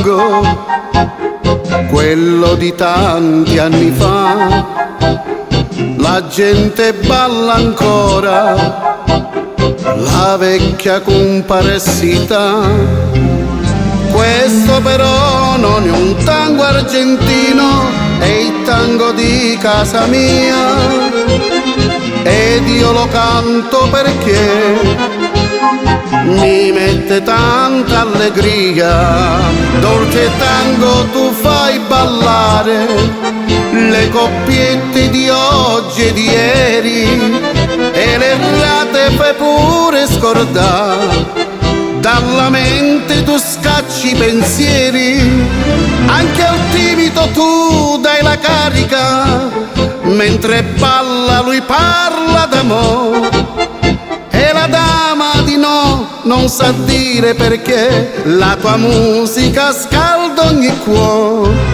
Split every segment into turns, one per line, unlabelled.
tango, quello di tanti anni fa. La gente balla ancora la vecchia comparsità. Questo però non è un tango argentino, è il tango di casa mia. Ed io lo canto perché mi mette tanta allegria. Dolce tango, tu fai ballare le coppiette di oggi e di ieri, e le rate fai pure scordare. Dalla mente tu scacci i pensieri, anche al timido tu dai la carica. Mentre balla lui parla d'amore, e la dama di no non sa dire perché. La tua musica scalda ogni cuore.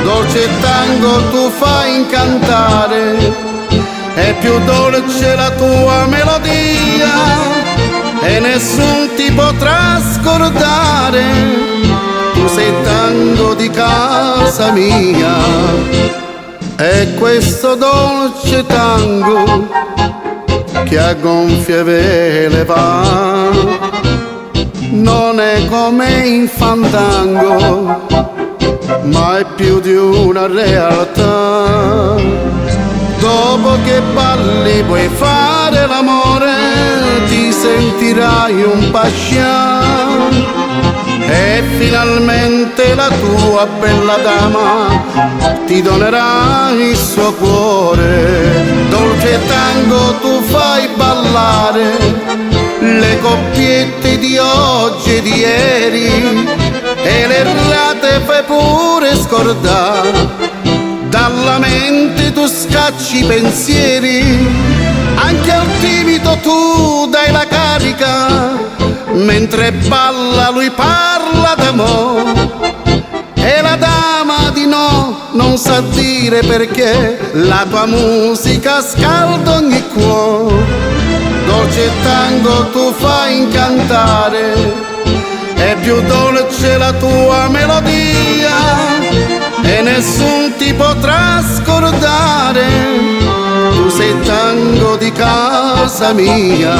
Dolce tango, tu fai incantare, è più dolce la tua melodia e nessun ti potrà scordare. Tu sei tango di casa mia, e questo dolce tango che a gonfie vele va non è come in fandango, ma è più di una realtà. Dopo che balli puoi fare l'amore, ti sentirai un pascià, e finalmente la tua bella dama ti donerà il suo cuore. Dolce tango, tu fai ballare le coppiette di oggi e di ieri, e le rate fai pure scordare. Dalla mente tu scacci i pensieri, anche al timido tu dai la carica. Mentre balla lui parla d'amore, e la dama di no non sa dire perché. La tua musica scalda ogni cuore. Dolce tango, tu fai incantare, è più dolce la tua melodia e nessun ti potrà scordare. Tu sei tango di casa mia.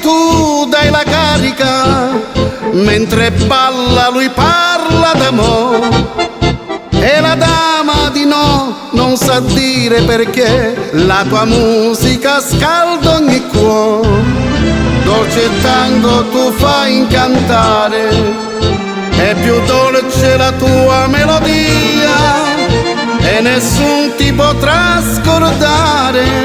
Tu dai la carica, mentre balla lui parla d'amore, e la dama di no non sa dire perché. La tua musica scalda ogni cuore. Dolce tango, tu fai incantare, è più dolce la tua melodia e nessun ti potrà scordare.